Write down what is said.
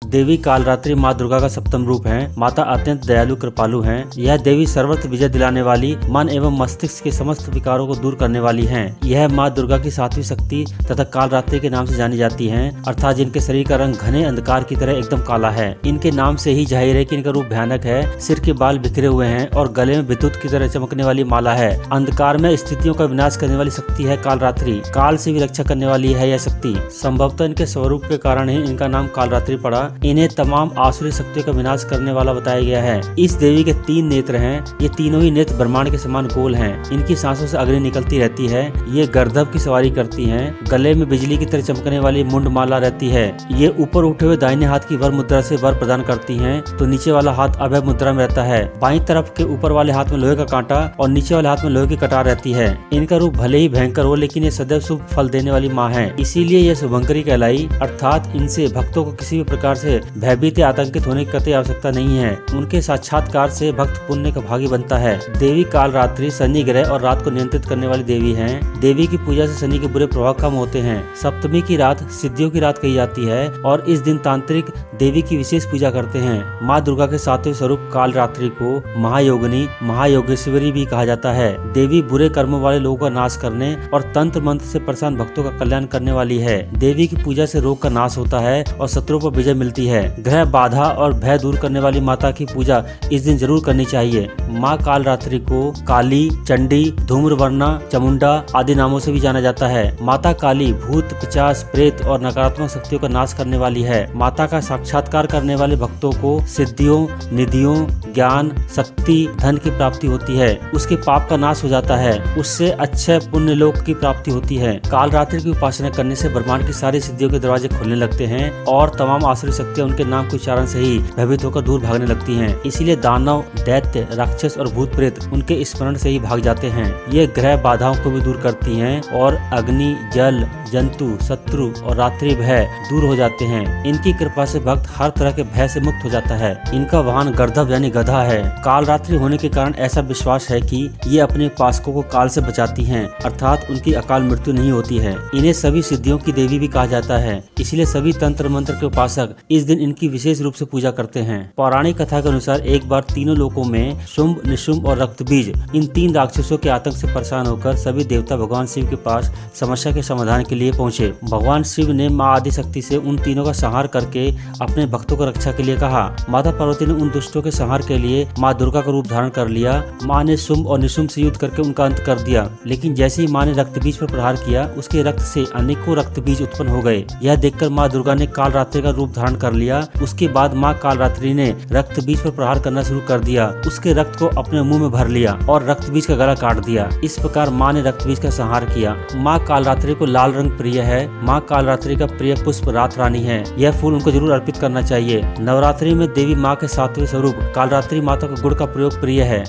देवी कालरात्रि माँ दुर्गा का सप्तम रूप है। माता अत्यंत दयालु कृपालु हैं। यह देवी सर्वत्र विजय दिलाने वाली, मन एवं मस्तिष्क के समस्त विकारों को दूर करने वाली हैं। यह माँ दुर्गा की सातवीं शक्ति तथा कालरात्रि के नाम से जानी जाती हैं, अर्थात जिनके शरीर का रंग घने अंधकार की तरह एकदम काला है। इनके नाम से ही जाहिर है कि इनका रूप भयानक है। सिर के बाल बिखरे हुए हैं और गले में विद्युत की तरह चमकने वाली माला है। अंधकार में स्थितियों का विनाश करने वाली शक्ति है कालरात्रि। काल से भी रक्षा करने वाली है यह शक्ति। संभवतः इनके स्वरूप के कारण ही इनका नाम कालरात्रि पड़ा। इन्हें तमाम आसुरी शक्तियों का विनाश करने वाला बताया गया है। इस देवी के 3 नेत्र हैं। ये तीनों ही नेत्र ब्रह्मांड के समान गोल हैं। इनकी सांसों से अग्नि निकलती रहती है। ये गर्दभ की सवारी करती हैं। गले में बिजली की तरह चमकने वाली मुंड माला रहती है। ये ऊपर उठे हुए दाहिने हाथ की वर मुद्रा से वर प्रदान करती हैं, तो नीचे वाला हाथ अभय मुद्रा में रहता है। बाईं तरफ के ऊपर वाले हाथ में लोहे का कांटा और नीचे वाले हाथ में लोहे की कटार रहती है। इनका रूप भले ही भयंकर हो, लेकिन ये सदैव शुभ फल देने वाली माँ है, इसीलिए ये शुभंकरी कहलाई। अर्थात इनसे भक्तों को किसी भी प्रकार से भयभीत या आतंकित होने की कतई आवश्यकता नहीं है। उनके साक्षात्कार से भक्त पुण्य का भागी बनता है। देवी कालरात्रि शनि ग्रह और रात को नियंत्रित करने वाली देवी हैं। देवी की पूजा से शनि के बुरे प्रभाव कम होते हैं। सप्तमी की रात सिद्धियों की रात कही जाती है और इस दिन तांत्रिक देवी की विशेष पूजा करते हैं। माँ दुर्गा के 7वें स्वरूप कालरात्रि को महायोगिनी, महायोगेश्वरी भी कहा जाता है। देवी बुरे कर्मों वाले लोगों का नाश करने और तंत्र मंत्र से परेशान भक्तों का कल्याण करने वाली है। देवी की पूजा से रोग का नाश होता है और शत्रुओं पर विजय मिलती है। ग्रह बाधा और भय दूर करने वाली माता की पूजा इस दिन जरूर करनी चाहिए। माँ कालरात्रि को काली, चंडी, धूम्रवर्णा, चामुंडा आदि नामों से भी जाना जाता है। माता काली भूत, पिशाच, प्रेत और नकारात्मक शक्तियों का नाश करने वाली है। माता का साक्षात्कार करने वाले भक्तों को सिद्धियों, निधियों, ज्ञान, शक्ति, धन की प्राप्ति होती है। उसके पाप का नाश हो जाता है। उससे अच्छे पुण्य लोक की प्राप्ति होती है। कालरात्रि की उपासना करने से ब्रह्मांड की सारी सिद्धियों के दरवाजे खुलने लगते हैं और तमाम आसुरी शक्तियां उनके नाम के उच्चारण से ही भयभीत होकर दूर भागने लगती हैं। इसीलिए दानव, दैत्य, राक्षस और भूत प्रेत उनके स्मरण से ही भाग जाते हैं। ये ग्रह बाधाओं को भी दूर करती हैं और अग्नि, जल, जंतु, शत्रु और रात्रि भय दूर हो जाते हैं। इनकी कृपा से भक्त हर तरह के भय से मुक्त हो जाता है। इनका वाहन गर्दभ यानी गधा है। कालरात्रि होने के कारण ऐसा विश्वास है कि ये अपने उपासकों को काल से बचाती हैं, अर्थात उनकी अकाल मृत्यु नहीं होती है। इन्हें सभी सिद्धियों की देवी भी कहा जाता है, इसलिए सभी तंत्र मंत्र के उपासक इस दिन इनकी विशेष रूप से पूजा करते हैं। पौराणिक कथा के अनुसार एक बार तीनों लोकों में शुंभ, निशुंभ और रक्तबीज इन 3 राक्षसों के आतंक से परेशान होकर सभी देवता भगवान शिव के पास समस्या के समाधान के लिए पहुँचे। भगवान शिव ने माँ आदिशक्ति से उन तीनों का संहार करके अपने भक्तों को रक्षा के लिए कहा। माता पार्वती ने उन दुष्टों के संहार के लिए माँ दुर्गा का रूप धारण कर लिया। माँ ने शुंभ और निशुंभ से युद्ध करके उनका अंत कर दिया, लेकिन जैसे ही माँ ने रक्तबीज पर प्रहार किया, उसके रक्त से अनेकों रक्तबीज उत्पन्न हो गए। यह देखकर माँ दुर्गा ने कालरात्रि का रूप धारण कर लिया। उसके बाद माँ कालरात्रि ने रक्तबीज पर प्रहार करना शुरू कर दिया। उसके रक्त को अपने मुंह में भर लिया और रक्तबीज का गला काट दिया। इस प्रकार माँ ने रक्तबीज का संहार किया। माँ कालरात्रि को लाल रंग प्रिय है। माँ कालरात्रि का प्रिय पुष्प रात रानी है। यह फूल उनको जरूर अर्पित करना चाहिए। नवरात्रि में देवी माँ के 7वें स्वरूप कालरात्रि माता को गुड़ का प्रयोग प्रिय है।